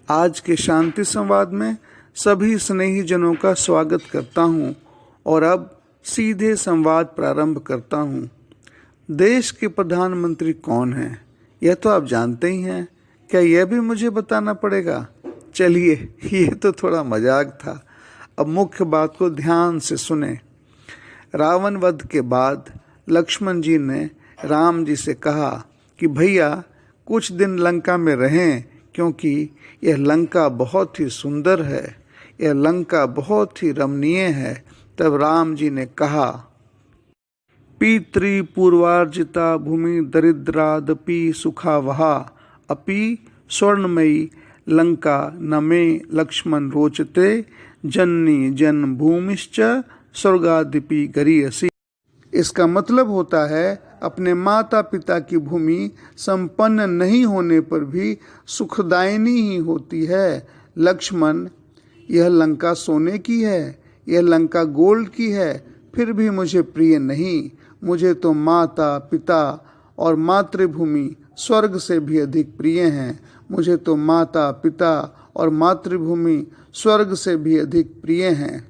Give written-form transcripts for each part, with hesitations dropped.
आज के शांति संवाद में सभी स्नेही जनों का स्वागत करता हूं और अब सीधे संवाद प्रारंभ करता हूं। देश के प्रधानमंत्री कौन हैं, यह तो आप जानते ही हैं। क्या यह भी मुझे बताना पड़ेगा? चलिए, ये तो थोड़ा मजाक था। अब मुख्य बात को ध्यान से सुने। रावण वध के बाद लक्ष्मण जी ने राम जी से कहा कि भैया कुछ दिन लंका में रहें, क्योंकि यह लंका बहुत ही सुंदर है, यह लंका बहुत ही रमणीय है। तब राम जी ने कहा, पितृ पूर्वार्जिता भूमि दरिद्रादपि सुखावहा अपि स्वर्णमयी लंका न मे लक्ष्मण रोचते जननी जन्मभूमिश्च स्वर्गादिपि गरीयसी। इसका मतलब होता है, अपने माता पिता की भूमि संपन्न नहीं होने पर भी सुखदायिनी ही होती है। लक्ष्मण, यह लंका सोने की है, यह लंका गोल्ड की है, फिर भी मुझे प्रिय नहीं। मुझे तो माता पिता और मातृभूमि स्वर्ग से भी अधिक प्रिय हैं। मुझे तो माता पिता और मातृभूमि स्वर्ग से भी अधिक प्रिय हैं।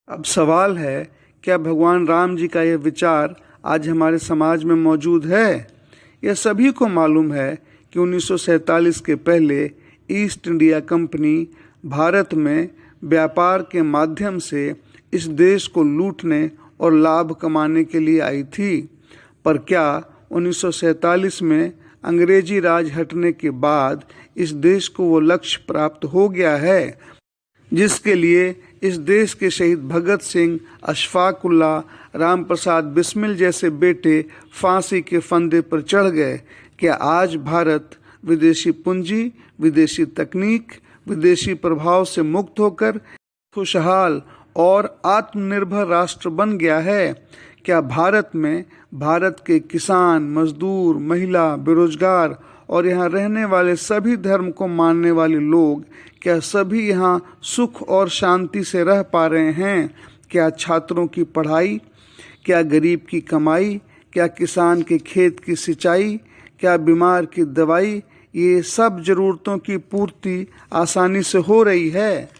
अब सवाल है, क्या भगवान राम जी का यह विचार आज हमारे समाज में मौजूद है? यह सभी को मालूम है कि 1947 के पहले ईस्ट इंडिया कंपनी भारत में व्यापार के माध्यम से इस देश को लूटने और लाभ कमाने के लिए आई थी। पर क्या 1947 में अंग्रेजी राज हटने के बाद इस देश को वो लक्ष्य प्राप्त हो गया है जिसके लिए इस देश के शहीद भगत सिंह, अशफाक उल्लाह, राम प्रसाद बिस्मिल जैसे बेटे फांसी के फंदे पर चढ़ गए? क्या आज भारत विदेशी पूंजी, विदेशी तकनीक, विदेशी प्रभाव से मुक्त होकर खुशहाल और आत्मनिर्भर राष्ट्र बन गया है? क्या भारत में भारत के किसान, मजदूर, महिला, बेरोजगार और यहाँ रहने वाले सभी धर्म को मानने वाले लोग, क्या सभी यहाँ सुख और शांति से रह पा रहे हैं? क्या छात्रों की पढ़ाई, क्या गरीब की कमाई, क्या किसान के खेत की सिंचाई, क्या बीमार की दवाई, ये सब जरूरतों की पूर्ति आसानी से हो रही है?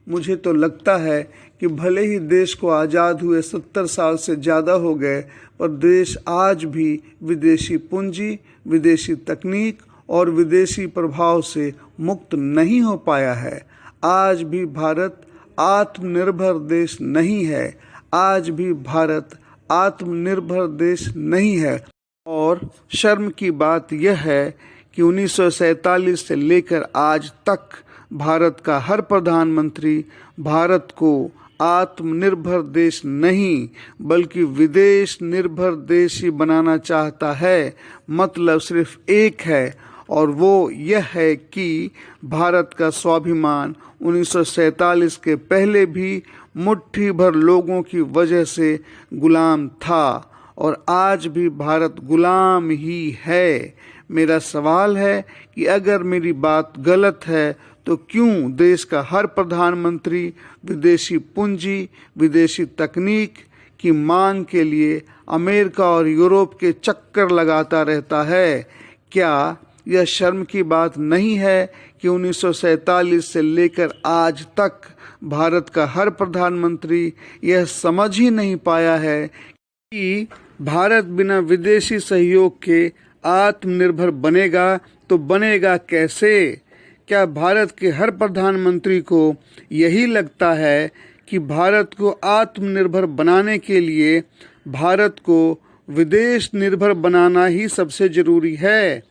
मुझे तो लगता है कि भले ही देश को आज़ाद हुए 70 साल से ज़्यादा हो गए, पर देश आज भी विदेशी पूंजी, विदेशी तकनीक और विदेशी प्रभाव से मुक्त नहीं हो पाया है। आज भी भारत आत्मनिर्भर देश नहीं है। आज भी भारत आत्मनिर्भर देश नहीं है। और शर्म की बात यह है कि 1947 से लेकर आज तक भारत का हर प्रधानमंत्री भारत को आत्मनिर्भर देश नहीं बल्कि विदेश निर्भर देश ही बनाना चाहता है। मतलब सिर्फ एक है, और वो यह है कि भारत का स्वाभिमान 1947 के पहले भी मुट्ठी भर लोगों की वजह से गुलाम था और आज भी भारत गुलाम ही है। मेरा सवाल है कि अगर मेरी बात गलत है तो क्यों देश का हर प्रधानमंत्री विदेशी पूंजी, विदेशी तकनीक की मांग के लिए अमेरिका और यूरोप के चक्कर लगाता रहता है? क्या यह शर्म की बात नहीं है कि 1947 से लेकर आज तक भारत का हर प्रधानमंत्री यह समझ ही नहीं पाया है कि भारत बिना विदेशी सहयोग के आत्मनिर्भर बनेगा तो बनेगा कैसे? क्या भारत के हर प्रधानमंत्री को यही लगता है कि भारत को आत्मनिर्भर बनाने के लिए भारत को विदेश निर्भर बनाना ही सबसे जरूरी है?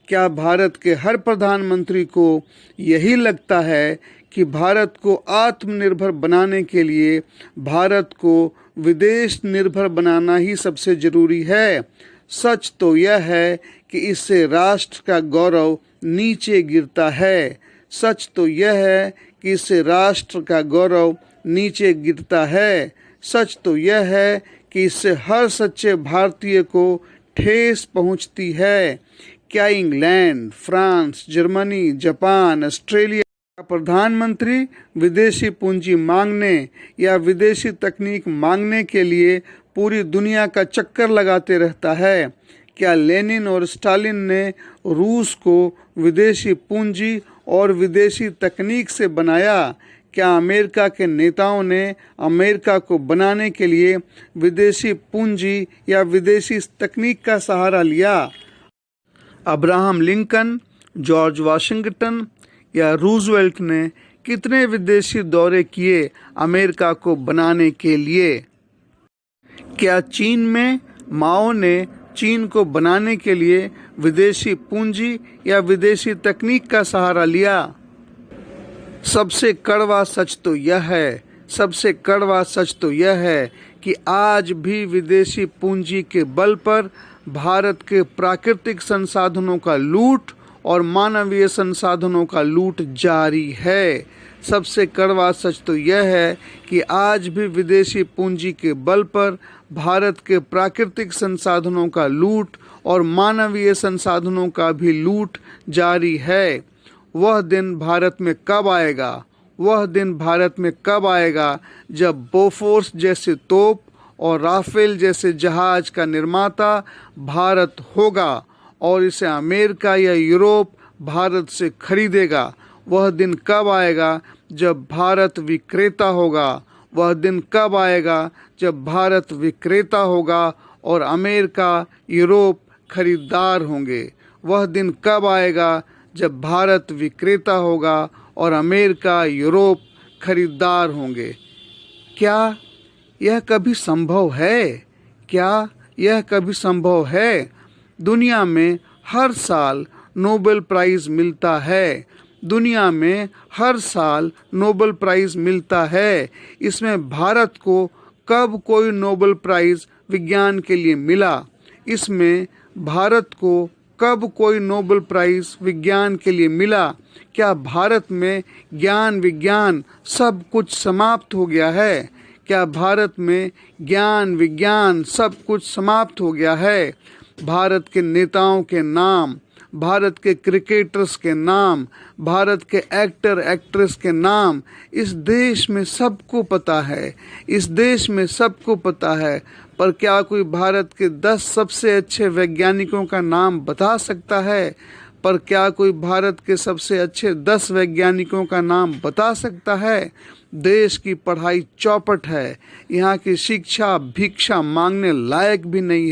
क्या भारत के हर प्रधानमंत्री को यही लगता है कि भारत को आत्मनिर्भर बनाने के लिए भारत को विदेश निर्भर बनाना ही सबसे जरूरी है? सच तो यह है कि इससे राष्ट्र का गौरव नीचे गिरता है। सच तो यह है कि इससे राष्ट्र का गौरव नीचे गिरता है। सच तो यह है कि इससे हर सच्चे भारतीय को ठेस पहुंचती है। क्या England, France, Germany, Japan, Australia का प्रधानमंत्री विदेशी पूंजी मांगने या विदेशी तकनीक मांगने के लिए पूरी दुनिया का चक्कर लगाते रहता है? क्या लेनिन और स्टालिन ने रूस को विदेशी पूंजी और विदेशी तकनीक से बनाया? क्या अमेरिका के नेताओं ने अमेरिका को बनाने के लिए विदेशी पूंजी या विदेशी तकनीक का सहारा लिया? अब्राहम लिंकन, जॉर्ज वाशिंगटन या रूजवेल्ट ने कितने विदेशी दौरे किए अमेरिका को बनाने के लिए? क्या चीन में माओ ने चीन को बनाने के लिए विदेशी पूंजी या विदेशी तकनीक का सहारा लिया? सबसे कड़वा सच तो यह है कि आज भी विदेशी पूंजी के बल पर भारत के प्राकृतिक संसाधनों का लूट और मानवीय संसाधनों का लूट जारी है। सबसे कड़वा सच तो यह है कि आज भी विदेशी पूंजी के बल पर भारत के प्राकृतिक संसाधनों का लूट और मानवीय संसाधनों का भी लूट जारी है। वह दिन भारत में कब आएगा जब बोफोर्स जैसे तोप और राफेल जैसे जहाज का निर्माता भारत होगा और इसे अमेरिका या यूरोप भारत से खरीदेगा? वह दिन कब आएगा जब भारत विक्रेता होगा और अमेरिका यूरोप खरीदार होंगे? वह दिन कब आएगा जब भारत विक्रेता होगा और अमेरिका यूरोप खरीदार होंगे? क्या यह कभी संभव है? दुनिया में हर साल नोबेल प्राइज मिलता है। इसमें भारत को कब कोई नोबेल प्राइज विज्ञान के लिए मिला? क्या भारत में ज्ञान विज्ञान सब कुछ समाप्त हो गया है? भारत के नेताओं के नाम, भारत के क्रिकेटर्स के नाम, भारत के एक्टर एक्ट्रेस के नाम इस देश में सबको पता है, पर क्या कोई भारत के 10 सबसे अच्छे वैज्ञानिकों का नाम बता सकता है? देश की पढ़ाई चौपट है। यहाँ की शिक्षा भिक्षा मांगने लायक भी नहीं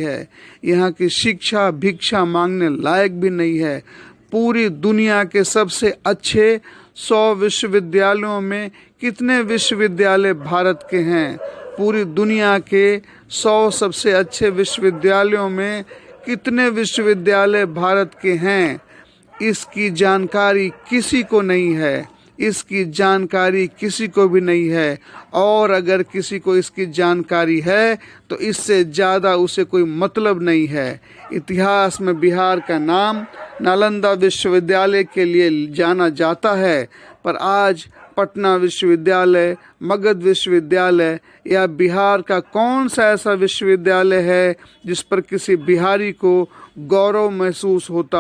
है। पूरी दुनिया के सबसे अच्छे 100 विश्वविद्यालयों में कितने विश्वविद्यालय भारत के हैं? पूरी दुनिया के 100 सबसे अच्छे विश्वविद्यालयों में कितने विश्वविद्यालय भारत के हैं? इसकी जानकारी किसी को भी नहीं है। और अगर किसी को इसकी जानकारी है तो इससे ज़्यादा उसे कोई मतलब नहीं है। इतिहास में बिहार का नाम नालंदा विश्वविद्यालय के लिए जाना जाता है, पर आज पटना विश्वविद्यालय, मगध विश्वविद्यालय या बिहार का कौन सा ऐसा विश्वविद्यालय है जिस पर किसी बिहारी को गौरव महसूस होता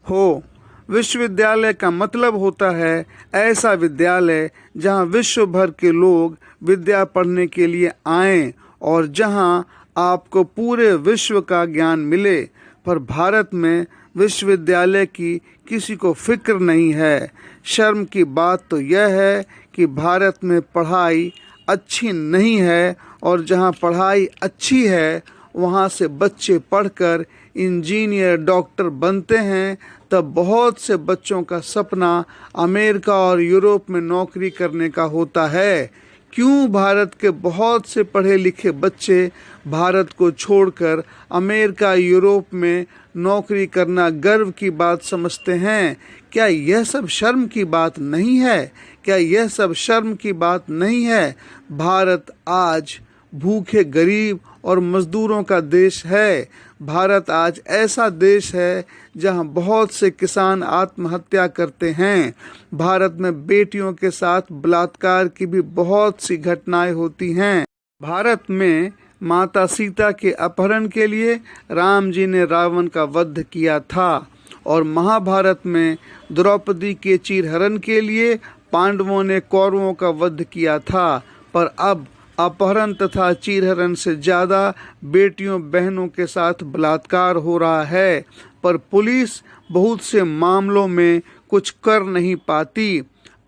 हो? विश्वविद्यालय का मतलब होता है ऐसा विद्यालय जहां विश्व भर के लोग विद्या पढ़ने के लिए आएं और जहां आपको पूरे विश्व का ज्ञान मिले। पर भारत में विश्वविद्यालय की किसी को फिक्र नहीं है। शर्म की बात तो यह है कि भारत में पढ़ाई अच्छी नहीं है, और जहां पढ़ाई अच्छी है वहां से बच्चे पढ़कर इंजीनियर, डॉक्टर बनते हैं, तब बहुत से बच्चों का सपना अमेरिका और यूरोप में नौकरी करने का होता है। क्यों भारत के बहुत से पढ़े लिखे बच्चे भारत को छोड़कर अमेरिका, यूरोप में नौकरी करना गर्व की बात समझते हैं? क्या यह सब शर्म की बात नहीं है? भारत आज भूखे गरीब और मजदूरों का देश है। भारत आज ऐसा देश है जहां बहुत से किसान आत्महत्या करते हैं। भारत में बेटियों के साथ बलात्कार की भी बहुत सी घटनाएं होती हैं। भारत में माता सीता के अपहरण के लिए राम जी ने रावण का वध किया था, और महाभारत में द्रौपदी के चीरहरण के लिए पांडवों ने कौरवों का वध किया था। पर अब अपहरण तथा चीरहरण से ज़्यादा बेटियों बहनों के साथ बलात्कार हो रहा है। पर पुलिस बहुत से मामलों में कुछ कर नहीं पाती।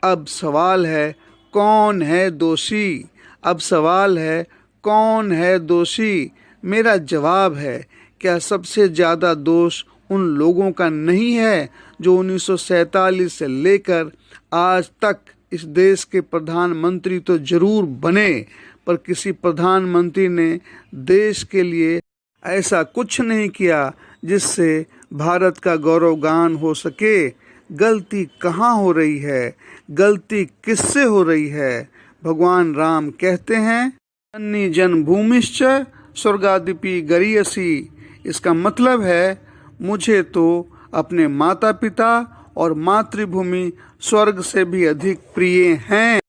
अब सवाल है कौन है दोषी? अब सवाल है कौन है दोषी? मेरा जवाब है, क्या सबसे ज़्यादा दोष उन लोगों का नहीं है जो 1947 से लेकर आज तक इस देश के प्रधानमंत्री तो जरूर बने, पर किसी प्रधानमंत्री ने देश के लिए ऐसा कुछ नहीं किया जिससे भारत का गौरवगान हो सके। गलती कहाँ हो रही है? गलती किससे हो रही है? भगवान राम कहते हैं, जन्नी जन्मभूमिश्च स्वर्गादपि गरीयसी। इसका मतलब है, मुझे तो अपने माता पिता और मातृभूमि स्वर्ग से भी अधिक प्रिय हैं।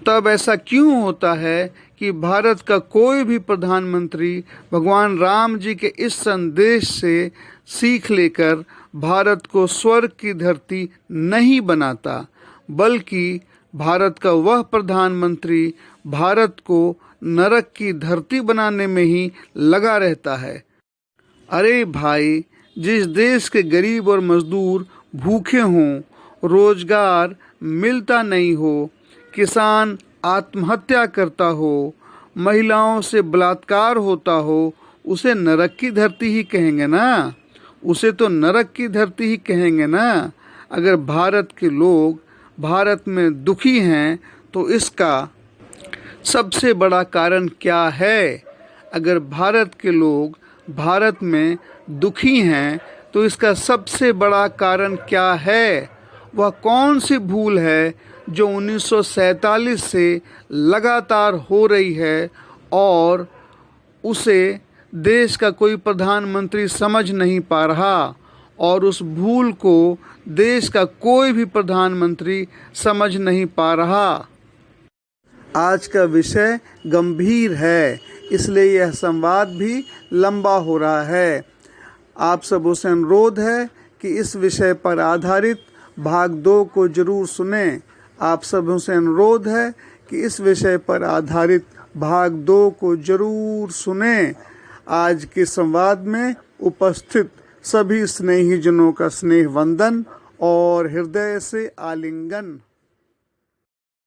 तब ऐसा क्यों होता है कि भारत का कोई भी प्रधानमंत्री भगवान राम जी के इस संदेश से सीख लेकर भारत को स्वर्ग की धरती नहीं बनाता, बल्कि भारत का वह प्रधानमंत्री भारत को नरक की धरती बनाने में ही लगा रहता है। अरे भाई, जिस देश के गरीब और मजदूर भूखे हों, रोजगार मिलता नहीं हो, किसान आत्महत्या करता हो, महिलाओं से बलात्कार होता हो, उसे नरक की धरती ही कहेंगे ना? उसे तो नरक की धरती ही कहेंगे ना? अगर भारत के लोग भारत में दुखी हैं तो इसका सबसे बड़ा कारण क्या है? अगर भारत के लोग भारत में दुखी हैं तो इसका सबसे बड़ा कारण क्या है? वह कौन सी भूल है जो 1947 से लगातार हो रही है और उसे देश का कोई प्रधानमंत्री समझ नहीं पा रहा, और उस भूल को देश का कोई भी प्रधानमंत्री समझ नहीं पा रहा। आज का विषय गंभीर है, इसलिए यह संवाद भी लंबा हो रहा है। आप सबों से अनुरोध है कि इस विषय पर आधारित भाग 2 को जरूर सुनें। आप सबों से अनुरोध है कि इस विषय पर आधारित भाग 2 को जरूर सुनें। आज के संवाद में उपस्थित सभी स्नेहीजनों का स्नेह वंदन और हृदय से आलिंगन।